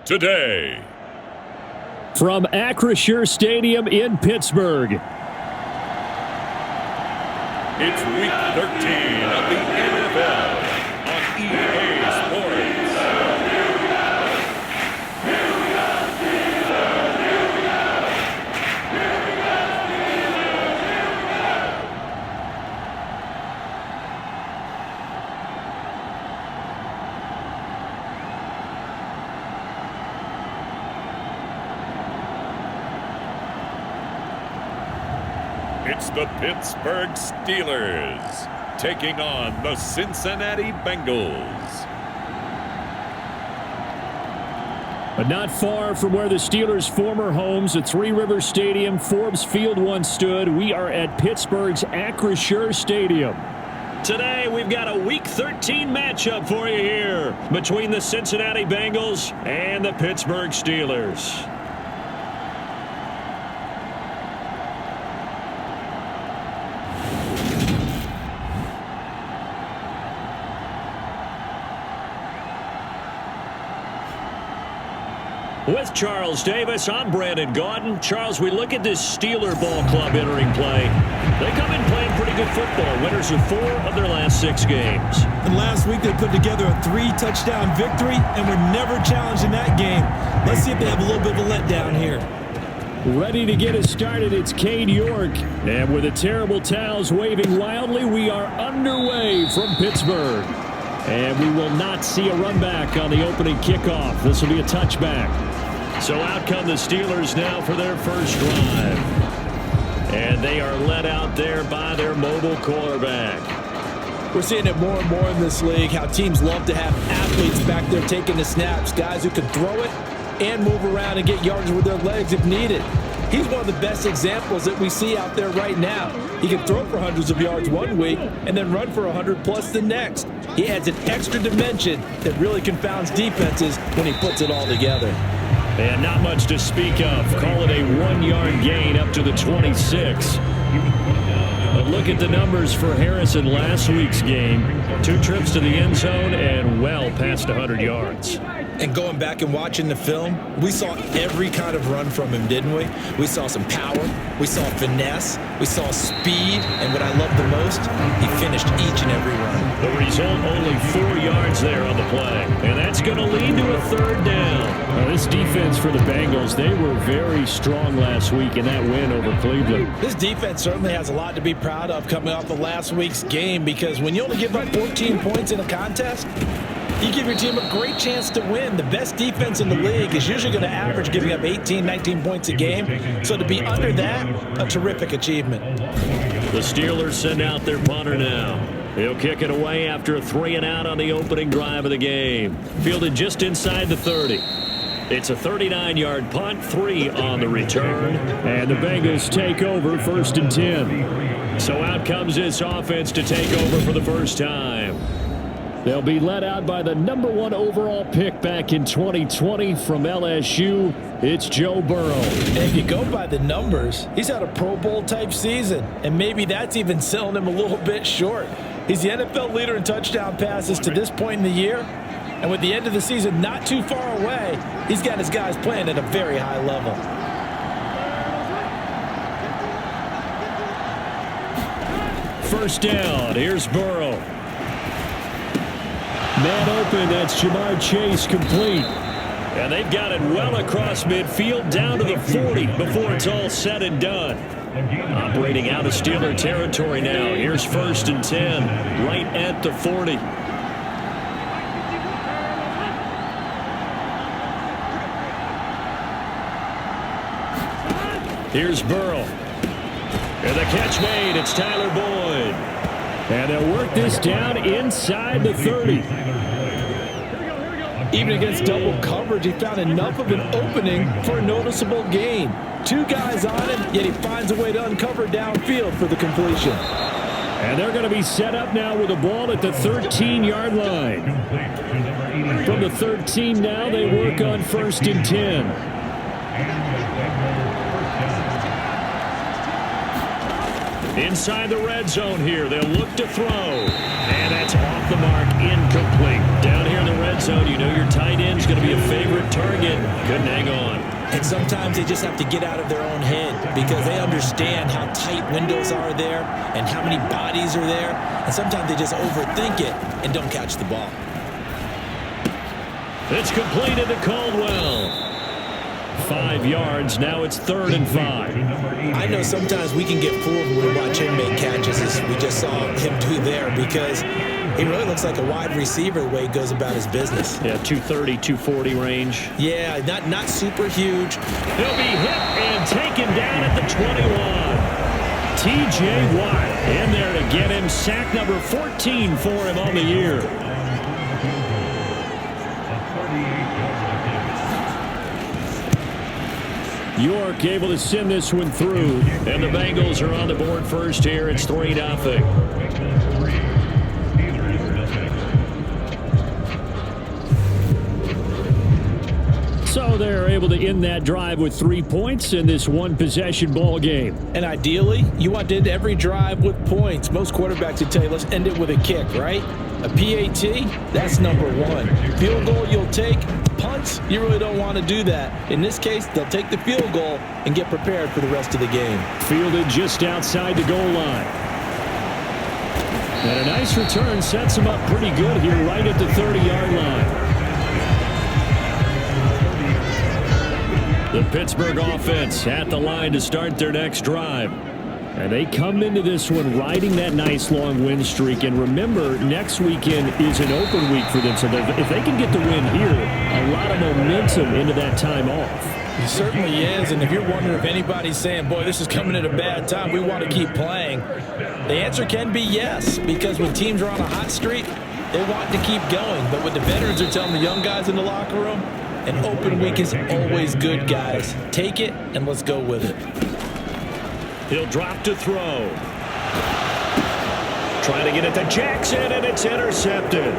Today, from Acrisure Stadium in Pittsburgh, it's Week 13 of the NFL on EA Sports. It's the Pittsburgh Steelers taking on the Cincinnati Bengals. But not far from where the Steelers' former homes at Three Rivers Stadium, Forbes Field once stood, we are at Pittsburgh's Acrisure Stadium. Today, we've got a Week 13 matchup for you here between the Cincinnati Bengals and the Pittsburgh Steelers. With Charles Davis, I'm Brandon Gaudin. Charles, we look at this Steeler ball club entering play. They come in playing pretty good football. Winners of 4 of their last 6 games. And last week they put together a 3-touchdown victory and were never challenged in that game. Let's see if they have a little bit of a letdown here. Ready to get us started, it's Cade York. And with the terrible towels waving wildly, we are underway from Pittsburgh. And we will not see a run back on the opening kickoff. This will be a touchback. So out come the Steelers now for their first drive. And they are led out there by their mobile quarterback. We're seeing it more and more in this league, how teams love to have athletes back there taking the snaps, guys who can throw it and move around and get yards with their legs if needed. He's one of the best examples that we see out there right now. He can throw for hundreds of yards one week and then run for 100 plus the next. He adds an extra dimension that really confounds defenses when he puts it all together. And not much to speak of. Call it a 1-yard gain up to the 26. But look at the numbers for Harrison last week's game. 2 trips to the end zone and well past 100 yards. And going back and watching the film, we saw every kind of run from him, didn't we? We saw some power, we saw finesse, we saw speed, and what I love the most, he finished each and every run. The result, only 4 yards there on the play. And that's going to lead to a third down. Now, this defense for the Bengals, they were very strong last week in that win over Cleveland. This defense certainly has a lot to be proud of coming off of last week's game, because when you only give up 14 points in a contest, you give your team a great chance to win. The best defense in the league is usually going to average giving up 18, 19 points a game. So to be under that, a terrific achievement. The Steelers send out their punter now. He'll kick it away after a 3-and-out on the opening drive of the game. Fielded just inside the 30. It's a 39-yard punt, 3 on the return. And the Bengals take over 1st and 10. So out comes this offense to take over for the first time. They'll be led out by the number 1 overall pick back in 2020 from LSU. It's Joe Burrow. And if you go by the numbers, he's had a Pro Bowl type season, and maybe that's even selling him a little bit short. He's the NFL leader in touchdown passes to this point in the year, and with the end of the season not too far away, he's got his guys playing at a very high level. First down, here's Burrow. Man open, that's Jamar Chase, complete. And they've got it well across midfield down to the 40 before it's all said and done. Operating out of Steeler territory now. Here's 1st and 10, right at the 40. Here's Burrow. And the catch made. It's Tyler Boyd. And they'll work this down inside the 30. Even against double coverage, he found enough of an opening for a noticeable gain. 2 guys on him, yet he finds a way to uncover downfield for the completion. And they're going to be set up now with the ball at the 13-yard line. From the 13 now, they work on 1st and 10. Inside the red zone here, they'll look to throw. And that's off the mark, incomplete. Down here in the red zone, you know your tight end's going to be a favorite target. Couldn't hang on. And sometimes they just have to get out of their own head because they understand how tight windows are there and how many bodies are there. And sometimes they just overthink it and don't catch the ball. It's completed to Caldwell. 5 yards. Now it's 3rd and 5. I know sometimes we can get fooled when we watch him make catches, as we just saw him do there, because he really looks like a wide receiver the way he goes about his business. Yeah, 230, 240 range. Yeah, not super huge. He'll be hit and taken down at the 21. T.J. Watt in there to get him. Sack number 14 for him on the year. York able to send this one through, and the Bengals are on the board first here. It's 3-0. So they're able to end that drive with 3 points in this one-possession ball game. And ideally, you want to end every drive with points. Most quarterbacks would tell you, let's end it with a kick, right? A PAT, that's number 1. Field goal you'll take. Punts, you really don't want to do that. In this case, they'll take the field goal and get prepared for the rest of the game. Fielded just outside the goal line. And a nice return sets him up pretty good here right at the 30-yard line. The Pittsburgh offense at the line to start their next drive. And they come into this one riding that nice long win streak. And remember, next weekend is an open week for them. So if they can get the win here, a lot of momentum into that time off. It certainly is. And if you're wondering if anybody's saying, boy, this is coming at a bad time, we want to keep playing, the answer can be yes. Because when teams are on a hot streak, they want to keep going. But what the veterans are telling the young guys in the locker room, an open week is always good, guys. Take it and let's go with it. He'll drop to throw. Trying to get it to Jackson, and it's intercepted.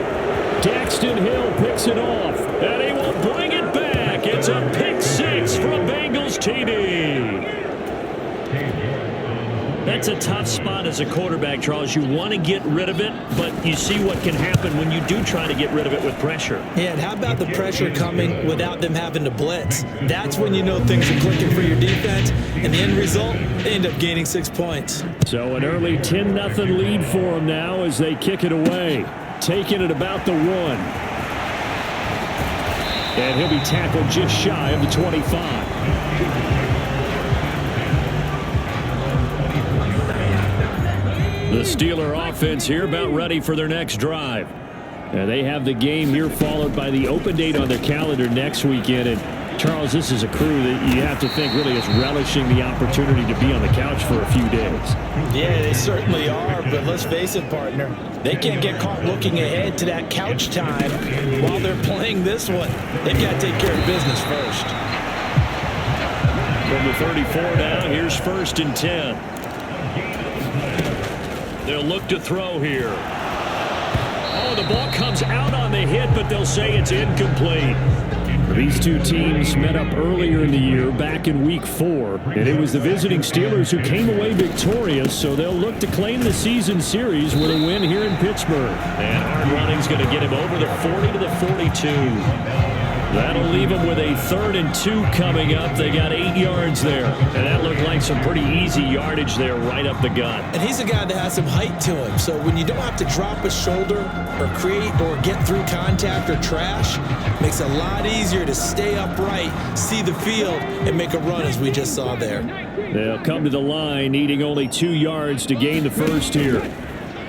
Daxton Hill picks it off, and he will bring it back. It's a pick 6 for a Bengals TD. That's a tough spot as a quarterback, Charles. You want to get rid of it, but you see what can happen when you do try to get rid of it with pressure. Yeah, and how about the pressure coming without them having to blitz? That's when you know things are clicking for your defense, and the end result, they end up gaining 6 points. So an early 10-0 lead for them now as they kick it away. Taking it about the 1. And he'll be tackled just shy of the 25. The Steeler offense here about ready for their next drive. They have the game here followed by the open date on their calendar next weekend. And Charles, this is a crew that you have to think really is relishing the opportunity to be on the couch for a few days. Yeah, they certainly are, but let's face it, partner. They can't get caught looking ahead to that couch time while they're playing this one. They've got to take care of business first. From the 34 now, here's 1st and 10. They'll look to throw here. Oh, the ball comes out on the hit, but they'll say it's incomplete. These two teams met up earlier in the year, back in Week 4, and it was the visiting Steelers who came away victorious, so they'll look to claim the season series with a win here in Pittsburgh. And hard running's going to get him over the 40 to the 42. That'll leave them with a 3rd and 2 coming up. They got 8 yards there, and that looked like some pretty easy yardage there right up the gut. And he's a guy that has some height to him, so when you don't have to drop a shoulder or create or get through contact or trash, it makes it a lot easier to stay upright, see the field, and make a run as we just saw there. They'll come to the line needing only 2 yards to gain the first here.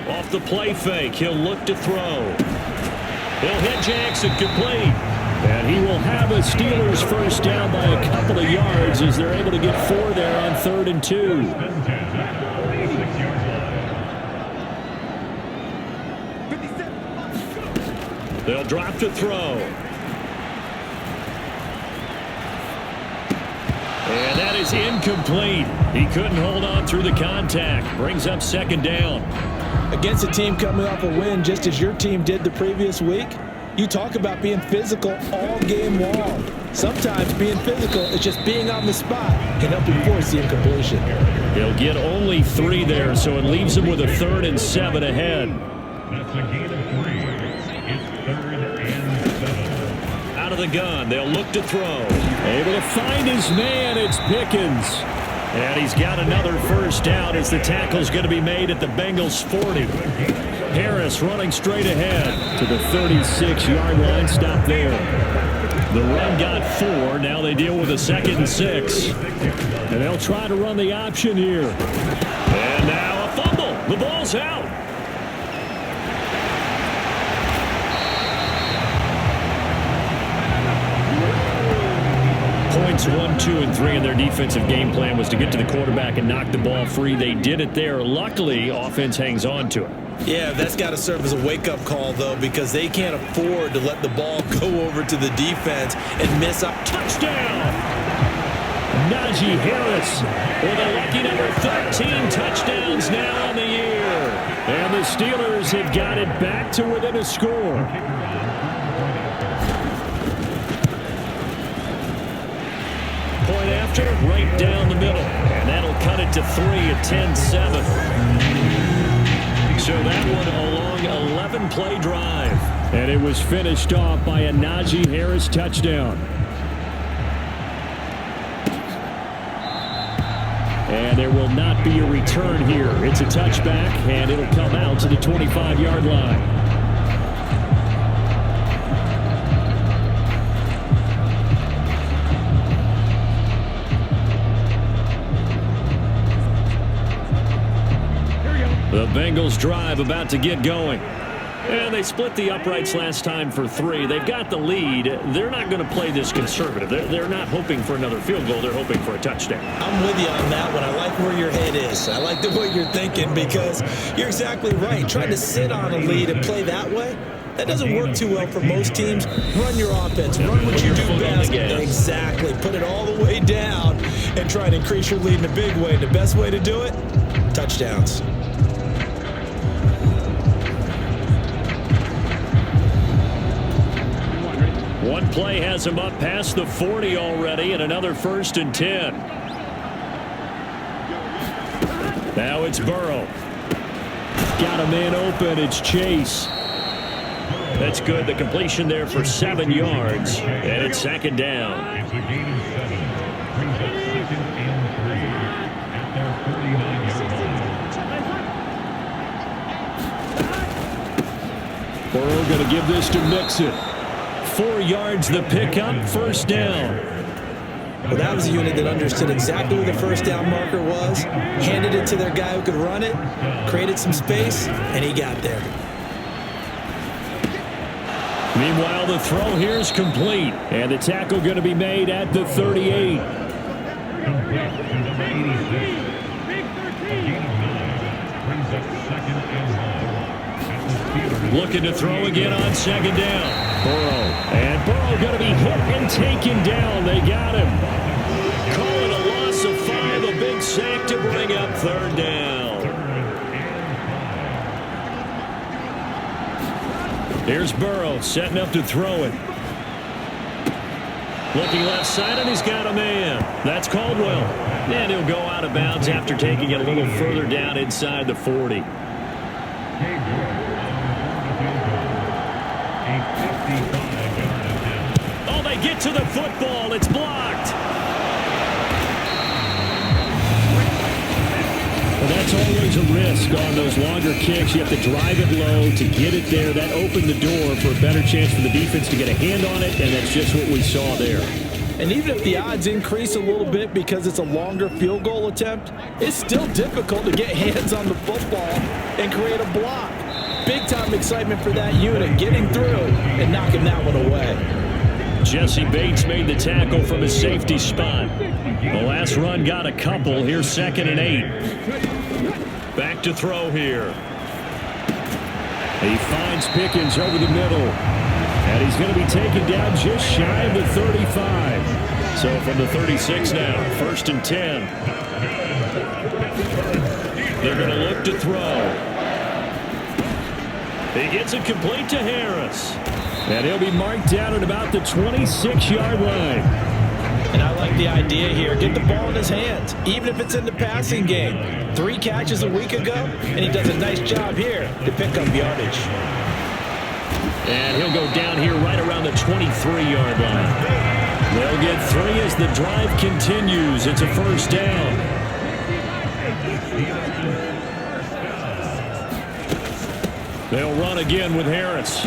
Off the play fake, he'll look to throw. He'll hit Jackson complete. And he will have a Steelers first down by a couple of yards as they're able to get 4 there on 3rd and 2. They'll drop to throw. And that is incomplete. He couldn't hold on through the contact. Brings up 2nd down. Against a team coming off a win just as your team did the previous week, you talk about being physical all game long. Sometimes being physical is just being on the spot and helping force the incompletion. He'll get only 3 there, so it leaves him with a 3rd and 7 ahead. That's a gain of 3. It's 3rd and 7. Out of the gun, they'll look to throw. Able to find his man, it's Pickens. And he's got another first down as the tackle's going to be made at the Bengals 40. Harris running straight ahead to the 36-yard line. Stop there. The run got 4. Now they deal with a 2nd and 6. And they'll try to run the option here. And now a fumble. The ball's out. Points 1, 2, and 3 in their defensive game plan was to get to the quarterback and knock the ball free. They did it there. Luckily, offense hangs on to it. Yeah, that's got to serve as a wake-up call, though, because they can't afford to let the ball go over to the defense and miss a touchdown. Najee Harris with a lucky number 13 touchdowns now on the year. And the Steelers have got it back to within a score. Point after, right down the middle. And that'll cut it to 3 at 10-7. So that one a long 11-play drive. And it was finished off by a Najee Harris touchdown. And there will not be a return here. It's a touchback, and it'll come out to the 25-yard line. The Bengals drive about to get going. And they split the uprights last time for 3. They've got the lead. They're not going to play this conservative. They're not hoping for another field goal. They're hoping for a touchdown. I'm with you on that one. I like where your head is. I like the way you're thinking because you're exactly right. Trying to sit on a lead and play that way, that doesn't work too well for most teams. Run your offense. Run what you do best. Exactly. Put it all the way down and try and increase your lead in a big way. The best way to do it, touchdowns. One play has him up past the 40 already, and another 1st and 10. Now it's Burrow. Got a man open. It's Chase. That's good. The completion there for 7 yards. And it's second down. It's a gain of 7. Brings up 2nd and 3 at their 49-yard line. Burrow going to give this to Mixon. 4 yards the pickup, first down. Well, that was a unit that understood exactly where the first down marker was, handed it to their guy who could run it, created some space, and he got there. Meanwhile, the throw here is complete, and the tackle going to be made at the 38. Complete to number 86. A gain of 9. Brings up 2nd and 1. Looking to throw again on second down. Burrow. And Burrow going to be hit and taken down. They got him. Call it a loss of 5. A big sack to bring up third down. Here's Burrow setting up to throw it. Looking left side, and he's got a man. That's Caldwell. And he'll go out of bounds after taking it a little further down inside the 40. Oh, they get to the football. It's blocked. Well, that's always a risk on those longer kicks. You have to drive it low to get it there. That opened the door for a better chance for the defense to get a hand on it, and that's just what we saw there. And even if the odds increase a little bit because it's a longer field goal attempt, it's still difficult to get hands on the football and create a block. Big-time excitement for that unit, getting through and knocking that one away. Jesse Bates made the tackle from his safety spot. The last run got a couple. Here's 2nd and 8. Back to throw here. He finds Pickens over the middle. And he's going to be taken down just shy of the 35. So from the 36 now, 1st and 10. They're going to look to throw. He gets it complete to Harris. And he'll be marked down at about the 26-yard line. And I like the idea here. Get the ball in his hands, even if it's in the passing game. 3 catches a week ago, and he does a nice job here to pick up yardage. And he'll go down here right around the 23-yard line. They'll get 3 as the drive continues. It's a first down. They'll run again with Harris.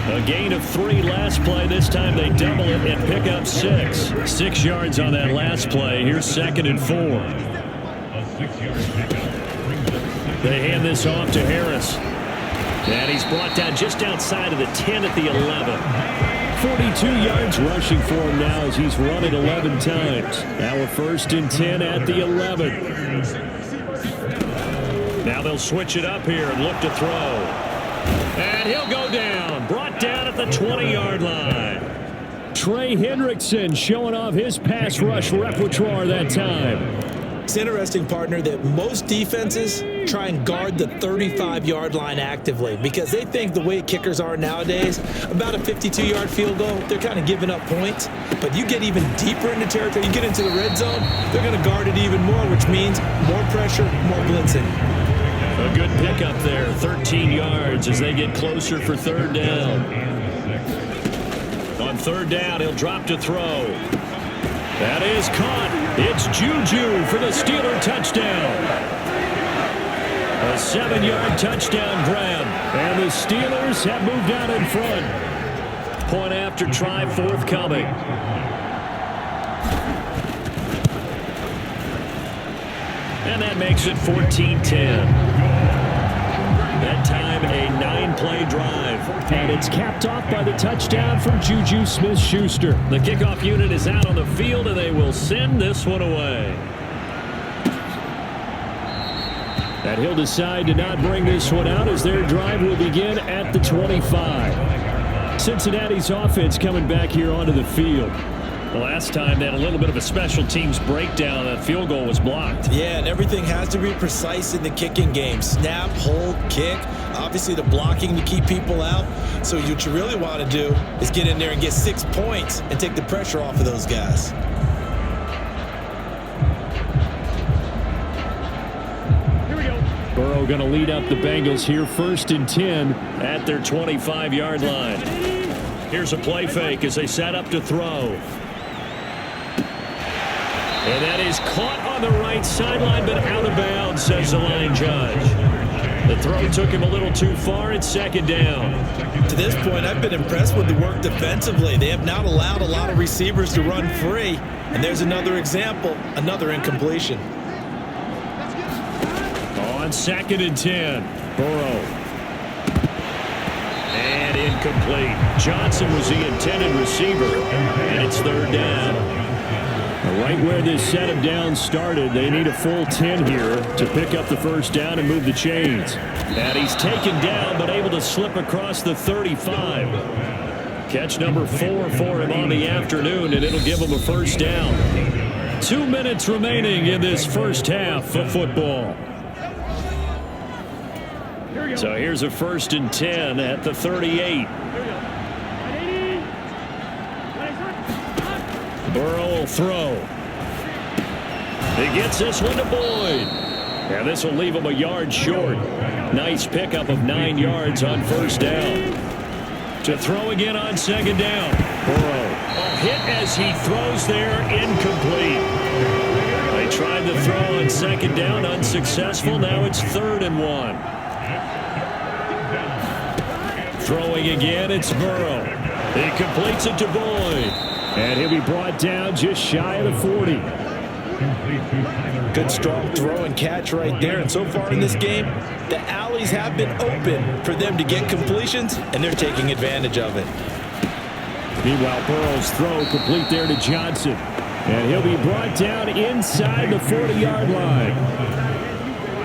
A gain of 3 last play. This time they double it and pick up 6. 6 yards on that last play. Here's 2nd and 4. They hand this off to Harris. And he's brought down just outside of the 10 at the 11. 42 yards rushing for him now as he's run it 11 times. Now a 1st and 10 at the 11. Now they'll switch it up here and look to throw. And he'll go down. Brought down at the 20-yard line. Trey Hendrickson showing off his pass rush repertoire that time. It's interesting, partner, that most defenses try and guard the 35-yard line actively because they think the way kickers are nowadays, about a 52-yard field goal, they're kind of giving up points. But you get even deeper into territory, you get into the red zone, they're going to guard it even more, which means more pressure, more blitzing. A good pickup there, 13 yards as they get closer for 3rd down. On 3rd down, he'll drop to throw. That is caught. It's Juju for the Steeler touchdown. A 7-yard touchdown grab. And the Steelers have moved out in front. Point after try forthcoming. And that makes it 14-10. That time a 9-play drive. And it's capped off by the touchdown from Juju Smith-Schuster. The kickoff unit is out on the field, and they will send this one away. And he'll decide to not bring this one out as their drive will begin at the 25. Cincinnati's offense coming back here onto the field. The last time they had a little bit of a special teams breakdown. That field goal was blocked. Yeah, and everything has to be precise in the kicking game. Snap, hold, kick. Obviously, the blocking to keep people out. So what you really want to do is get in there and get 6 points and take the pressure off of those guys. we're going to lead up the Bengals here 1st and 10 at their 25-yard line. Here's a play fake as they set up to throw. And that is caught on the right sideline, but out of bounds, says the line judge. The throw took him a little too far. It's 2nd down. To this point, I've been impressed with the work defensively. They have not allowed a lot of receivers to run free. And there's another example, another incompletion. On 2nd and 10, Burrow. And incomplete. Johnson was the intended receiver, and it's 3rd down. Right where this set of downs started, they need a full 10 here to pick up the 1st down and move the chains. And he's taken down, but able to slip across the 35. Catch number 4 for him on the afternoon, and it'll give him a 1st down. 2 minutes remaining in this first half of football. So here's a 1st and 10 at the 38. Burrow will throw. He gets this one to Boyd. And this will leave him a yard short. Nice pickup of 9 yards on 1st down. To throw again on 2nd down. Burrow. A hit as he throws there, incomplete. They tried to throw on 2nd down, unsuccessful. Now it's 3rd and 1. Throwing again, it's Burrow. He completes it to Boyd. And he'll be brought down just shy of the 40. Good strong throw and catch right there. And so far in this game, the alleys have been open for them to get completions, and they're taking advantage of it. Meanwhile, Burrow's throw complete there to Johnson. And he'll be brought down inside the 40-yard line.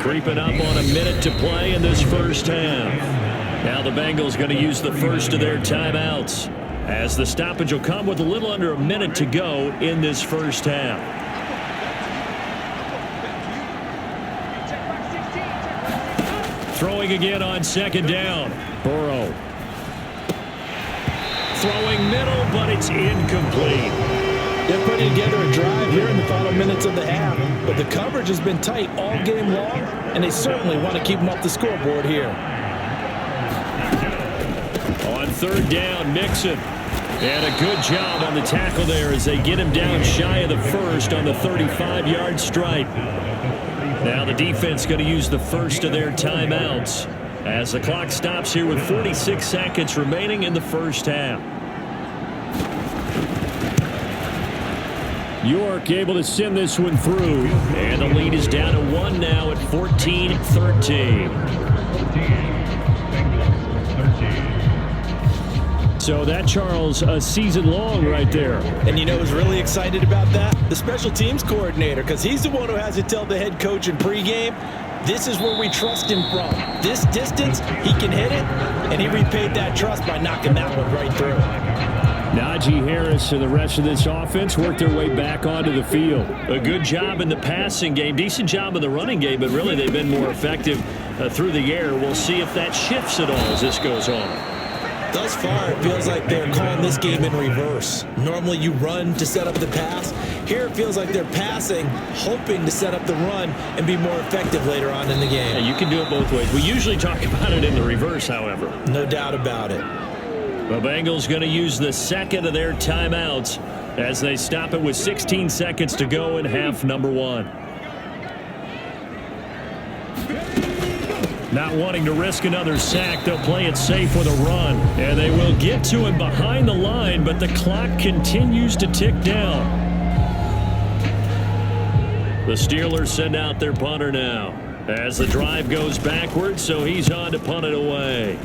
Creeping up on a minute to play in this first half. Now the Bengals going to use the first of their timeouts, as the stoppage will come with a little under a minute to go in this first half. Throwing again on 2nd down. Burrow. Throwing middle, but it's incomplete. They're putting together a drive here in the final minutes of the half, but the coverage has been tight all game long, and they certainly want to keep them off the scoreboard here. On 3rd down, Mixon. And a good job on the tackle there as they get him down shy of the 1st on the 35-yard stripe. Now the defense going to use the first of their timeouts as the clock stops here with 46 seconds remaining in the first half. York able to send this one through, and the lead is down to 1 now at 14-13. So that, Charles, a season long right there. And you know who's really excited about that? The special teams coordinator, because he's the one who has to tell the head coach in pregame, this is where we trust him from. This distance, he can hit it, and he repaid that trust by knocking that one right through. Najee Harris and the rest of this offense work their way back onto the field. A good job in the passing game, decent job in the running game, but really they've been more effective through the air. We'll see if that shifts at all as this goes on. Thus far, it feels like they're calling this game in reverse. Normally you run to set up the pass. Here it feels like they're passing, hoping to set up the run and be more effective later on in the game. Yeah, you can do it both ways. We usually talk about it in the reverse, however. No doubt about it. The Bengals going to use the second of their timeouts as they stop it with 16 seconds to go in half number 1. Not wanting to risk another sack, they'll play it safe with a run. And they will get to him behind the line, but the clock continues to tick down. The Steelers send out their punter now as the drive goes backwards, so he's on to punt it away.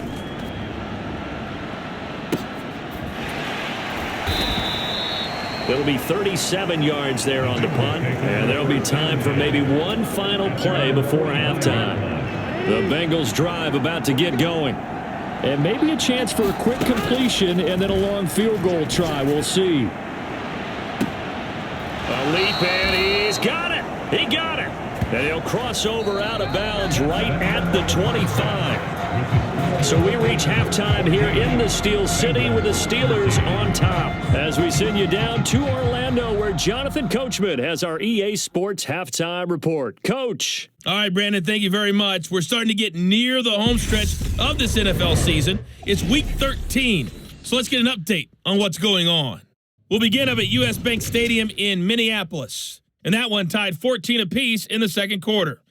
It'll be 37 yards there on the punt, and there'll be time for maybe one final play before halftime. The Bengals drive about to get going. And maybe a chance for a quick completion and then a long field goal try. We'll see. A leap, and he's got it. He got it. And he'll cross over out of bounds right at the 25. So we reach halftime here in the Steel City with the Steelers on top. As we send you down to Orlando, where Jonathan Coachman has our EA Sports halftime report. Coach. All right, Brandon, thank you very much. We're starting to get near the home stretch of this NFL season. It's Week 13, so let's get an update on what's going on. We'll begin up at U.S. Bank Stadium in Minneapolis, and that one tied 14 apiece in the second quarter.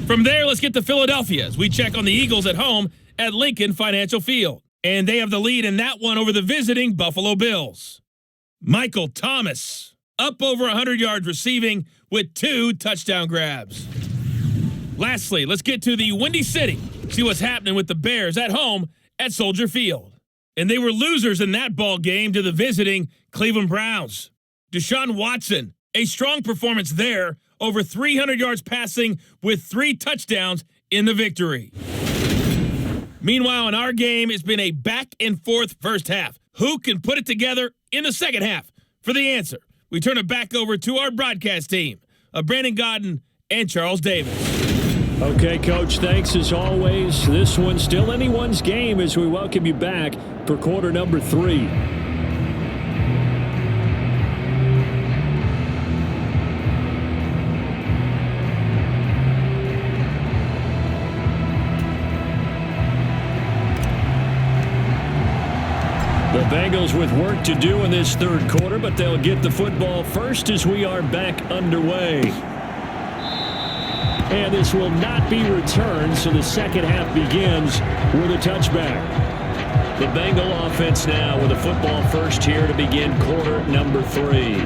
From there, let's get to Philadelphia as we check on the Eagles at home at Lincoln Financial Field. And they have the lead in that one over the visiting Buffalo Bills. Michael Thomas up over 100 yards receiving with 2 touchdown grabs. Lastly, let's get to the Windy City, see what's happening with the Bears at home at Soldier Field. And they were losers in that ball game to the visiting Cleveland Browns. Deshaun Watson, a strong performance there, over 300 yards passing with 3 touchdowns in the victory. Meanwhile, in our game, it's been a back-and-forth first half. Who can put it together in the second half? For the answer, we turn it back over to our broadcast team of Brandon Godden and Charles Davis. Okay, Coach, thanks as always. This one's still anyone's game as we welcome you back for quarter number 3. The Bengals with work to do in this third quarter, but they'll get the football first as we are back underway. And this will not be returned, so the second half begins with a touchback. The Bengal offense now with a football first here to begin quarter number 3.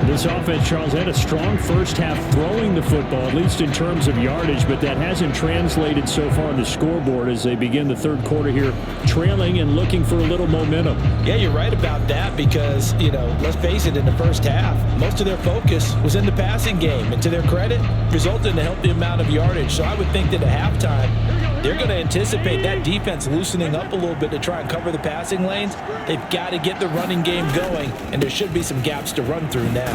This offense, Charles, had a strong first half throwing the football, at least in terms of yardage, but that hasn't translated so far on the scoreboard as they begin the third quarter here, trailing and looking for a little momentum. Yeah, you're right about that because, let's face it, in the first half, most of their focus was in the passing game, and to their credit, resulted in a healthy amount of yardage. So I would think that at halftime, they're going to anticipate that defense loosening up a little bit to try and cover the passing lanes. They've got to get the running game going, and there should be some gaps to run through now.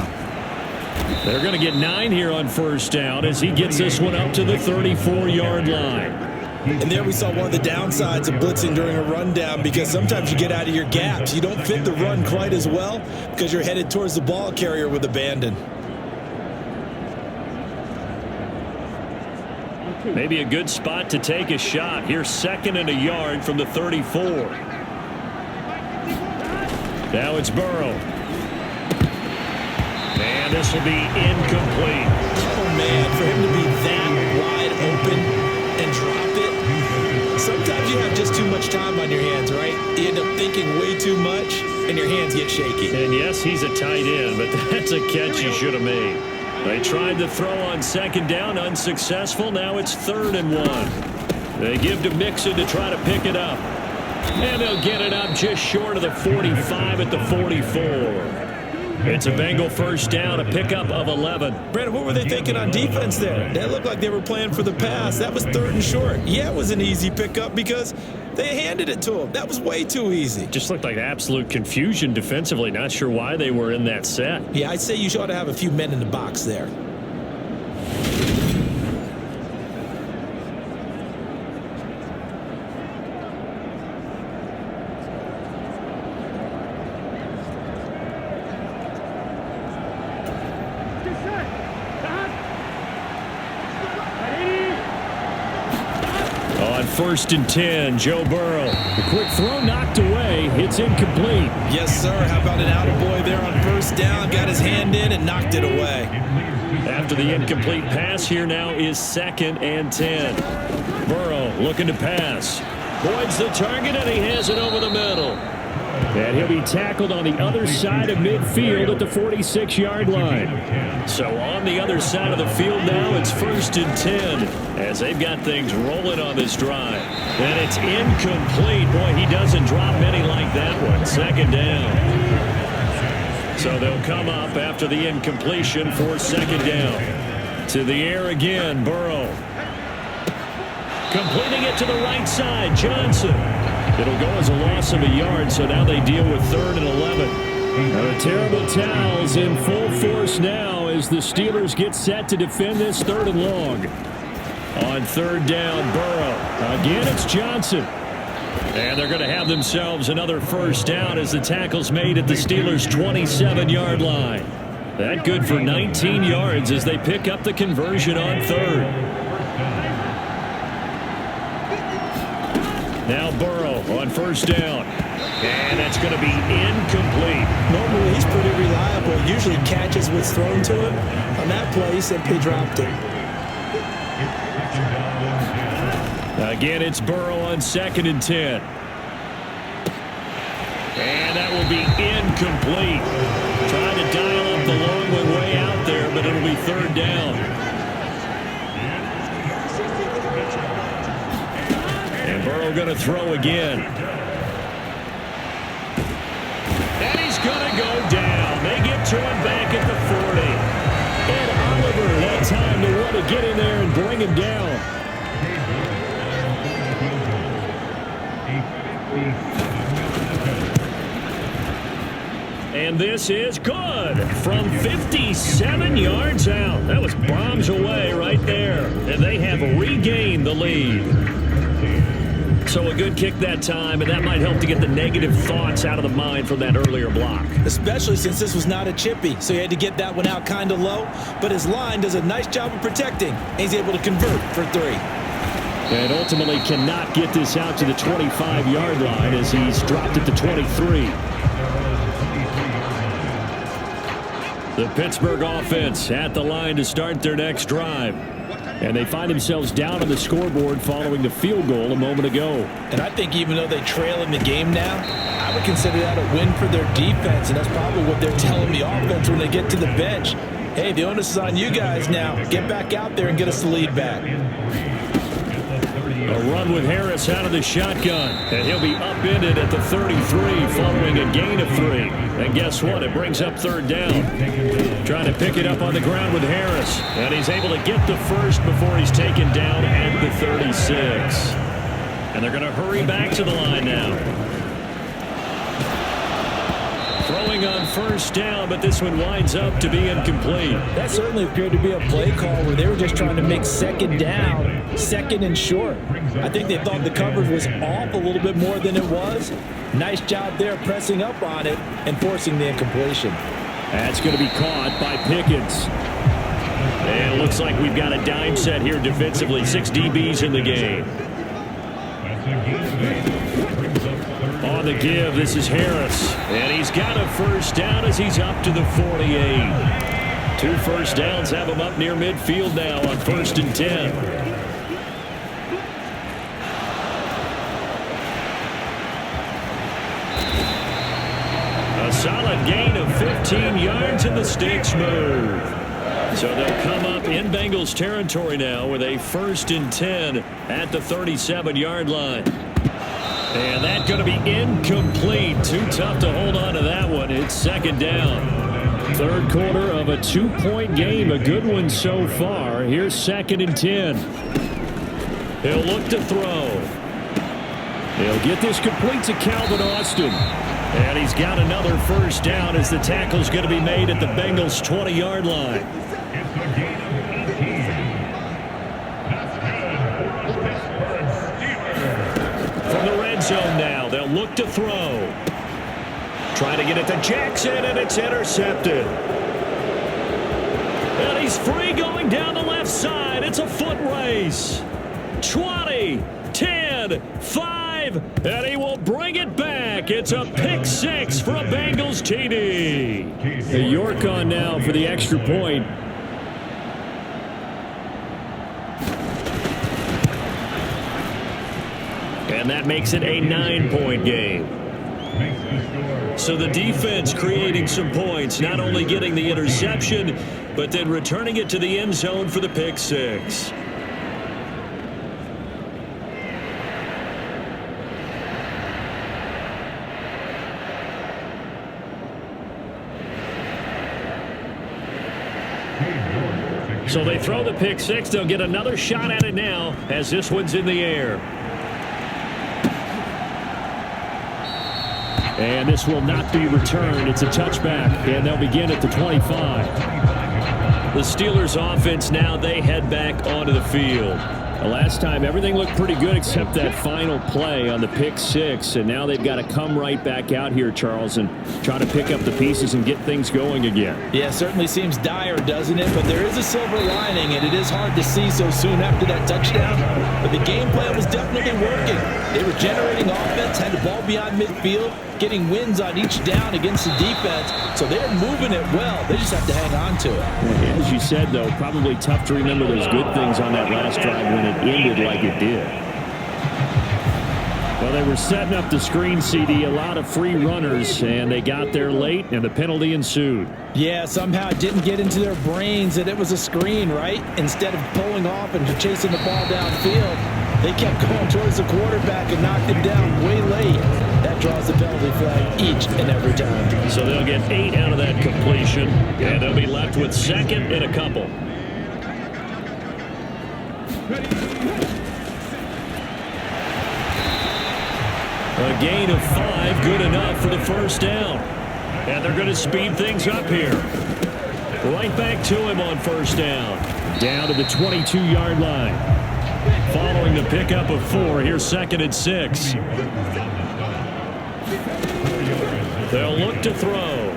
They're going to get 9 here on first down as he gets this one up to the 34-yard line. And there we saw one of the downsides of blitzing during a rundown because sometimes you get out of your gaps. You don't fit the run quite as well because you're headed towards the ball carrier with abandon. Maybe a good spot to take a shot. Here's 2nd and a yard from the 34. Now it's Burrow. And this will be incomplete. Oh, man, for him to be that wide open and drop it. Sometimes you have just too much time on your hands, right? You end up thinking way too much, and your hands get shaky. And yes, he's a tight end, but that's a catch he should have made. They tried to throw on second down, unsuccessful. Now it's 3rd and 1. They give to Mixon to try to pick it up. And they'll get it up just short of the 45 at the 44. It's a Bengal first down, a pickup of 11. Brandon, what were they thinking on defense there? That looked like they were playing for the pass. That was 3rd and short. Yeah, it was an easy pickup because they handed it to him. That was way too easy. Just looked like absolute confusion defensively. Not sure why they were in that set. Yeah, I'd say you ought to have a few men in the box there. On 1st and 10, Joe Burrow. The quick throw knocked away. It's incomplete. Yes, sir. How about an attaboy there on first down? Got his hand in and knocked it away. After the incomplete pass, here now is 2nd and 10. Burrow looking to pass. Voids the target, and he has it over the middle. And he'll be tackled on the other side of midfield at the 46-yard line. So on the other side of the field now, it's 1st and 10 as they've got things rolling on this drive. And it's incomplete. Boy, he doesn't drop many like that one. 2nd down. So they'll come up after the incompletion for 2nd down. To the air again, Burrow. Completing it to the right side, Johnson. It'll go as a loss of a yard, so now they deal with 3rd and 11. The terrible towels in full force now as the Steelers get set to defend this 3rd and long. On 3rd down, Burrow. Again, it's Johnson. And they're going to have themselves another 1st down as the tackle's made at the Steelers' 27-yard line. That good for 19 yards as they pick up the conversion on 3rd. Now Burrow on 1st down. And that's going to be incomplete. Normally, he's pretty reliable. Usually catches what's thrown to him. On that play, he simply dropped it. Again, it's Burrow on 2nd and 10. And that will be incomplete. Trying to dial up the long one way out there, but it'll be 3rd down. And Burrow going to throw again. And he's going to go down. They get to him back at the 40. And Oliver that time to want to get in there and bring him down. And this is good from 57 yards out. That was bombs away right there. And they have regained the lead. So a good kick that time, and that might help to get the negative thoughts out of the mind from that earlier block. Especially since this was not a chippy, so he had to get that one out kind of low. But his line does a nice job of protecting, and he's able to convert for 3. And ultimately cannot get this out to the 25-yard line as he's dropped it to 23. The Pittsburgh offense at the line to start their next drive. And they find themselves down on the scoreboard following the field goal a moment ago. And I think even though they trail in the game now, I would consider that a win for their defense, and that's probably what they're telling the offense when they get to the bench. Hey, the onus is on you guys now. Get back out there and get us the lead back. A run with Harris out of the shotgun, and he'll be upended at the 33 following a gain of 3. And guess what? It brings up 3rd down. Trying to pick it up on the ground with Harris, and he's able to get the first before he's taken down at the 36. And they're going to hurry back to the line now. Throwing on 1st down, but this one winds up to be incomplete. That certainly appeared to be a play call where they were just trying to make 2nd down, 2nd and short. I think they thought the coverage was off a little bit more than it was. Nice job there pressing up on it and forcing the incompletion. That's going to be caught by Pickens. And it looks like we've got a dime set here defensively. 6 DBs in the game. On the give, this is Harris. And he's got a 1st down as he's up to the 48. 2 1st downs have him up near midfield now on 1st and 10. A solid gain of 15 yards and the sticks move. So they'll come up in Bengals territory now with a 1st and 10 at the 37-yard line. And that's going to be incomplete. Too tough to hold on to that one. It's 2nd down. 3rd quarter of a 2-point game. A good one so far. Here's 2nd and 10. He'll look to throw. He'll get this complete to Calvin Austin. And he's got another 1st down as the tackle's going to be made at the Bengals' 20-yard line. From the red zone now, they'll look to throw. Trying to get it to Jackson, and it's intercepted. And he's free going down the left side. It's a foot race. 20, 10, 5, and he will bring it back. It's a pick 6 for a Bengals TD. The York on now for the extra point. And that makes it a 9-point game. So the defense creating some points, not only getting the interception, but then returning it to the end zone for the pick 6. So they throw the pick 6. They'll get another shot at it now as this one's in the air. And this will not be returned. It's a touchback, and they'll begin at the 25. The Steelers offense now, they head back onto the field. The last time, everything looked pretty good except that final play on the pick six, and now they've got to come right back out here, Charles, and try to pick up the pieces and get things going again. Yeah, certainly seems dire, doesn't it? But there is a silver lining, and it is hard to see so soon after that touchdown. But the game plan was definitely working. They were generating offense, had the ball beyond midfield, getting wins on each down against the defense. So they're moving it well. They just have to hang on to it. As you said, though, probably tough to remember those good things on that last drive when it ended like it did. Well, they were setting up the screen, CD, a lot of free runners, and they got there late, and the penalty ensued. Yeah, somehow it didn't get into their brains that it was a screen, right? Instead of pulling off and chasing the ball downfield, they kept going towards the quarterback and knocked him down way late. That draws the penalty flag each and every time. So they'll get 8 out of that completion, and they'll be left with second and a couple. A gain of 5, good enough for the first down. And they're going to speed things up here. Right back to him on first down. Down to the 22-yard line. Following the pickup of 4, here's second and 6. They'll look to throw.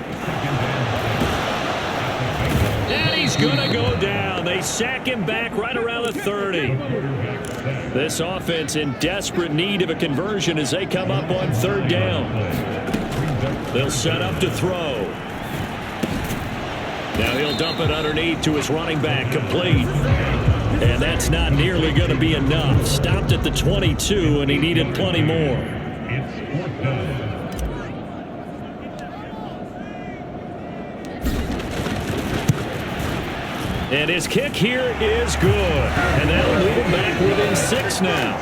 And he's going to go down. They sack him back right around the 30. This offense in desperate need of a conversion as they come up on third down. They'll set up to throw. Now he'll dump it underneath to his running back, complete. And that's not nearly going to be enough. Stopped at the 22, and he needed plenty more. And his kick here is good. And that'll move him back within 6 now.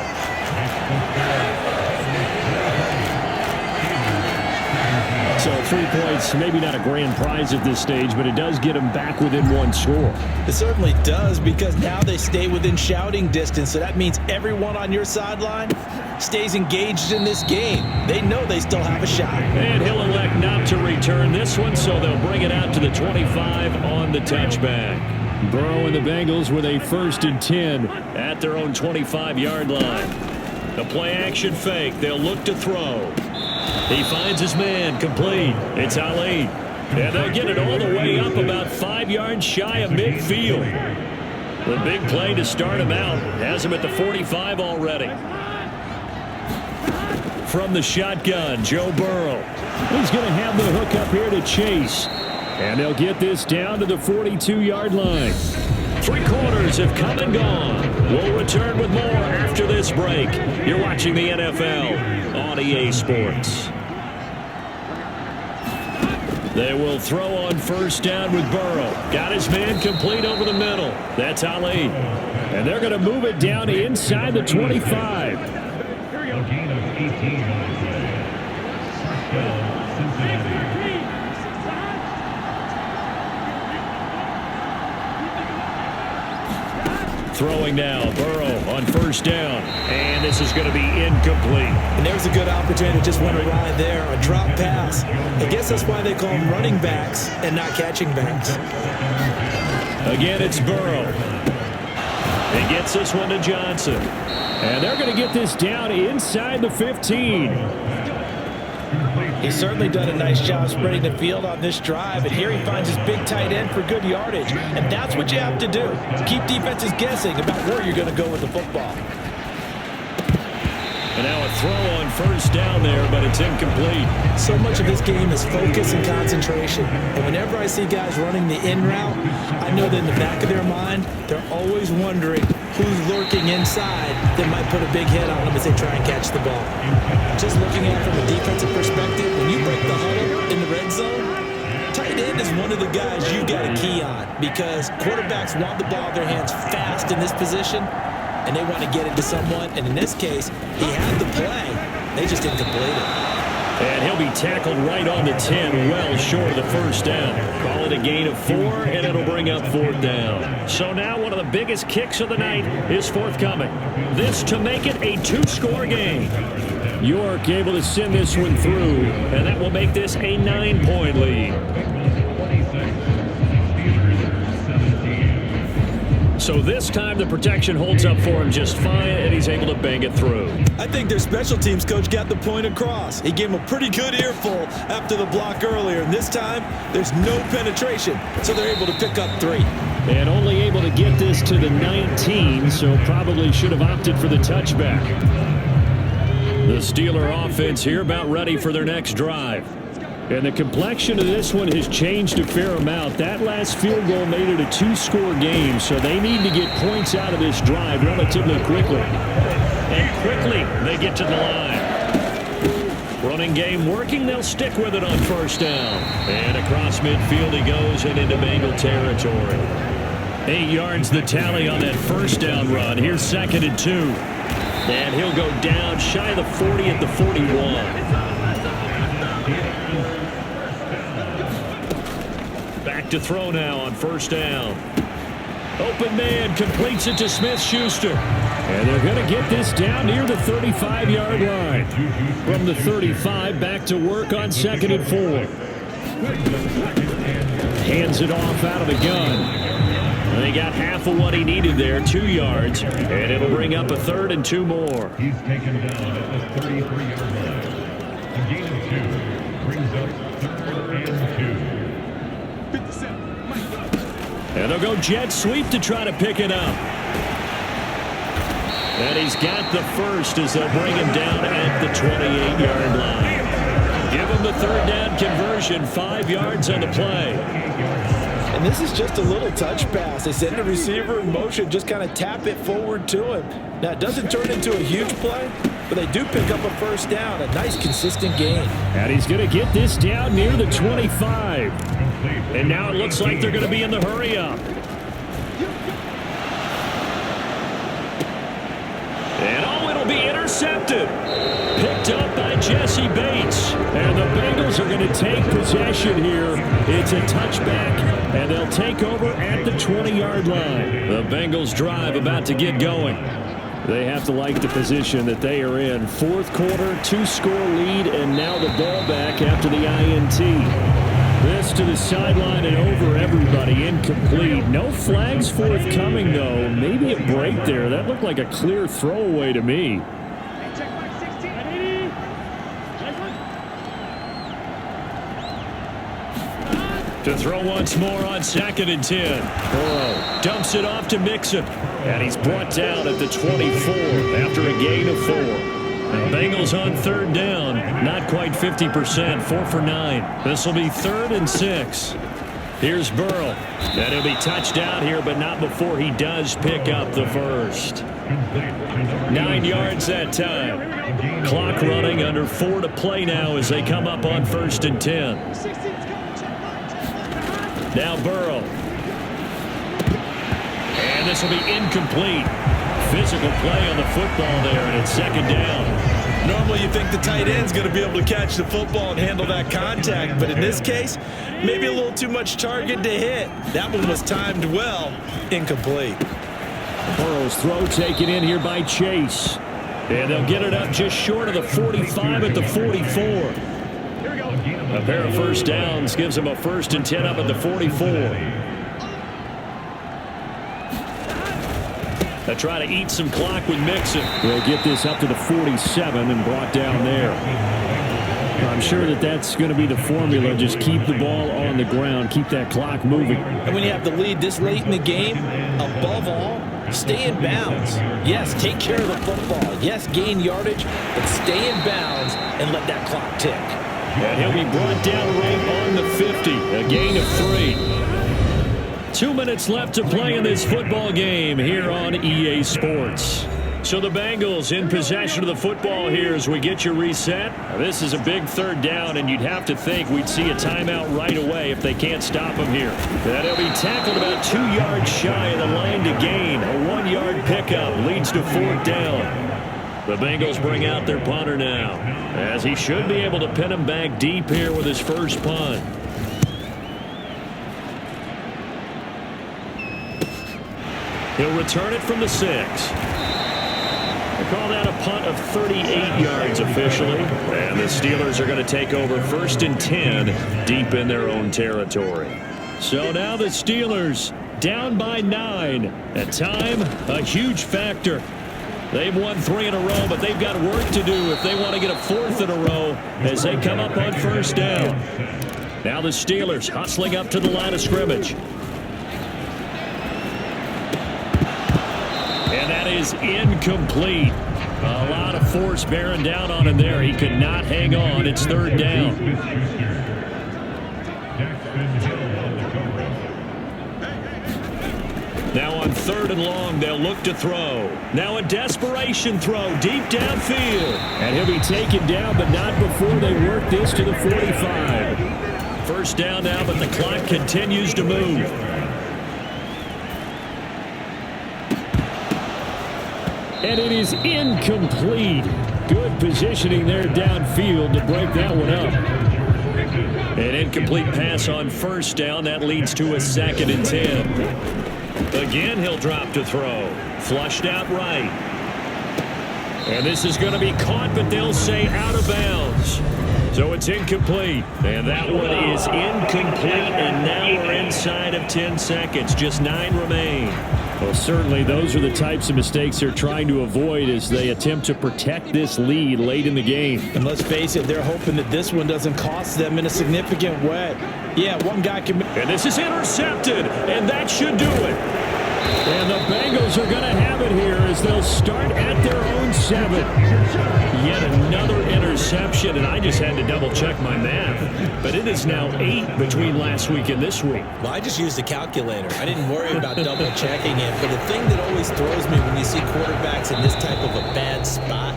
So 3 points, maybe not a grand prize at this stage, but it does get him back within 1 score. It certainly does, because now they stay within shouting distance. So that means everyone on your sideline stays engaged in this game. They know they still have a shot. And he'll elect not to return this one, so they'll bring it out to the 25 on the touchback. Burrow and the Bengals with a 1st and 10 at their own 25-yard line. The play-action fake. They'll look to throw. He finds his man, complete. It's Ali. And they'll get it all the way up about 5 yards shy of midfield. The big play to start him out has him at the 45 already. From the shotgun, Joe Burrow. He's going to have the hook up here to Chase. And they'll get this down to the 42-yard line. 3 quarters have come and gone. We'll return with more after this break. You're watching the NFL on EA Sports. They will throw on first down with Burrow. Got his man complete over the middle. That's Ali. And they're going to move it down inside the 25. A gain of 18 on the play. Cincinnati. Throwing now, Burrow on first down, and this is going to be incomplete. And there's a good opportunity to just want to ride there, a drop pass. I guess that's why they call them running backs and not catching backs. Again, it's Burrow. He gets this one to Johnson. And they're going to get this down inside the 15. He's certainly done a nice job spreading the field on this drive, and here he finds his big tight end for good yardage. And that's what you have to do. Keep defenses guessing about where you're going to go with the football. And now a throw on first down there, but it's incomplete. So much of this game is focus and concentration. And whenever I see guys running the in route, I know that in the back of their mind, they're always wondering who's lurking inside that might put a big hit on them as they try and catch the ball. Just looking at it from a defensive perspective, when you break the huddle in the red zone, tight end is one of the guys you got to key on, because quarterbacks want the ball in their hands fast in this position, and they want to get it to someone. And in this case, he had the play. They just didn't complete it. And he'll be tackled right on the 10, well short of the first down. Call it a gain of 4, and it'll bring up 4th down. So now one of the biggest kicks of the night is forthcoming. This to make it a 2-score game. York able to send this one through, and that will make this a 9-point lead. So this time the protection holds up for him just fine, and he's able to bang it through. I think their special teams coach got the point across. He gave him a pretty good earful after the block earlier, and this time there's no penetration, so they're able to pick up 3. And only able to get this to the 19, so probably should have opted for the touchback. The Steeler offense here about ready for their next drive. And the complexion of this one has changed a fair amount. That last field goal made it a 2-score game, so they need to get points out of this drive relatively quickly. And quickly they get to the line. Running game working. They'll stick with it on first down. And across midfield he goes and into Bengal territory. 8 yards the tally on that first down run. Here's 2nd and 2. And he'll go down shy of the 40 at the 41. Back to throw now on first down. Open man completes it to Smith-Schuster. And they're going to get this down near the 35-yard line. From the 35, back to work on 2nd and 4. Hands it off out of the gun. And they got half of what he needed there, 2 yards. And it'll bring up a 3rd and 2 more. He's taken down at the 33-yard line. A gain of 2 brings up 3rd and 2. And they'll go jet sweep to try to pick it up. And he's got the first as they'll bring him down at the 28-yard line. Give him the 3rd down conversion, 5 yards on the play. And this is just a little touch pass. They send the receiver in motion, just kind of tap it forward to him. Now, it doesn't turn into a huge play, but they do pick up a first down, a nice consistent gain. And he's going to get this down near the 25. And now it looks like they're going to be in the hurry up. And oh, it'll be intercepted. Picked up by Jesse Bates. And the Bengals are going to take possession here. It's a touchback, and they'll take over at the 20-yard line. The Bengals drive about to get going. They have to like the position that they are in. 4th quarter, 2-score lead, and now the ball back after the INT. This to the sideline and over everybody, incomplete. No flags forthcoming, though. Maybe a break there. That looked like a clear throwaway to me. To throw once more on 2nd and 10. Burrow dumps it off to Mixon. And he's brought down at the 24 after a gain of 4. And Bengals on 3rd down. Not quite 50%. 4 for 9. This will be 3rd and 6. Here's Burrow. And he'll be touched out here, but not before he does pick up the first. 9 yards that time. Clock running, under 4 to play now as they come up on 1st and 10. Now Burrow. And this will be incomplete. Physical play on the football there, and it's 2nd down. Normally you think the tight end's going to be able to catch the football and handle that contact, but in this case, maybe a little too much target to hit. That one was timed well. Incomplete. Burrow's throw taken in here by Chase. And they'll get it up just short of the 45 at the 44. A pair of first downs gives them a 1st and 10 up at the 44. They try to eat some clock with Mixon. They'll get this up to the 47 and brought down there. I'm sure that that's going to be the formula. Just keep the ball on the ground. Keep that clock moving. And when you have the lead this late in the game, above all, stay in bounds. Yes, take care of the football. Yes, gain yardage, but stay in bounds and let that clock tick. And he'll be brought down right on the 50. A gain of 3. 2 minutes left to play in this football game here on EA Sports. So the Bengals in possession of the football here as we get you reset. This is a big 3rd down, and you'd have to think we'd see a timeout right away if they can't stop him here. And he'll be tackled about 2 yards shy of the line to gain. A 1-yard pickup leads to 4th down. The Bengals bring out their punter now, as he should be able to pin him back deep here with his first punt. He'll return it from the 6. They call that a punt of 38 yards officially. And the Steelers are going to take over 1st and 10 deep in their own territory. So now the Steelers down by 9. At time, a huge factor. They've won 3 in a row, but they've got work to do if they want to get a 4th in a row as they come up on first down. Now the Steelers hustling up to the line of scrimmage. And that is incomplete. A lot of force bearing down on him there. He could not hang on. It's 3rd down. Now on 3rd and long, they'll look to throw. Now a desperation throw deep downfield. And he'll be taken down, but not before they work this to the 45. First down now, but the clock continues to move. And it is incomplete. Good positioning there downfield to break that one up. An incomplete pass on first down. That leads to a 2nd and 10. Again, he'll drop to throw. Flushed out right. And this is going to be caught, but they'll say out of bounds. So it's incomplete. And that one is incomplete, and now we're inside of 10 seconds. Just 9 remain. Well, certainly those are the types of mistakes they're trying to avoid as they attempt to protect this lead late in the game. And let's face it, they're hoping that this one doesn't cost them in a significant way. Yeah, one guy can... And this is intercepted, and that should do it. And the Bengals are going to have it here as they'll start at their own 7. Yet another interception, and I just had to double-check my math. But it is now 8 between last week and this week. Well, I just used a calculator. I didn't worry about double-checking it. But the thing that always throws me when you see quarterbacks in this type of a bad spot,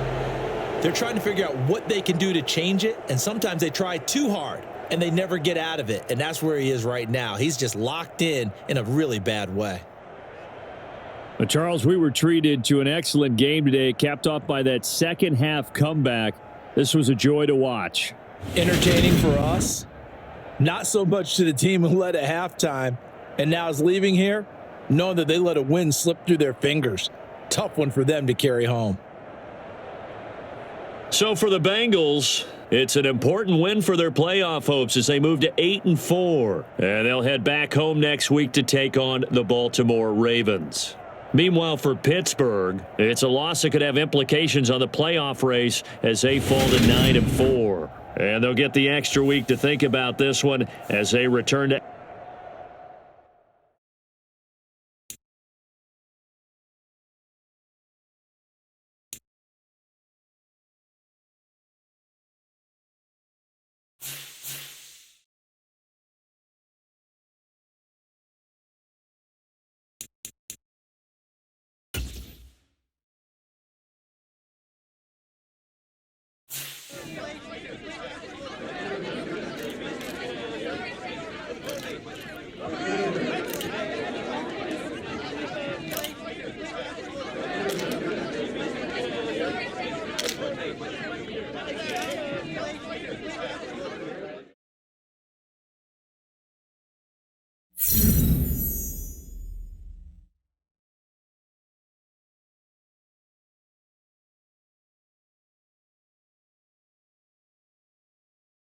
they're trying to figure out what they can do to change it, and sometimes they try too hard, and they never get out of it. And that's where he is right now. He's just locked in a really bad way. But Charles, we were treated to an excellent game today, capped off by that second half comeback. This was a joy to watch. Entertaining for us, not so much to the team who led at halftime and now is leaving here, knowing that they let a win slip through their fingers. Tough one for them to carry home. So for the Bengals, it's an important win for their playoff hopes as they move to 8-4. And they'll head back home next week to take on the Baltimore Ravens. Meanwhile, for Pittsburgh, it's a loss that could have implications on the playoff race as they fall to 9-4. And they'll get the extra week to think about this one as they return to You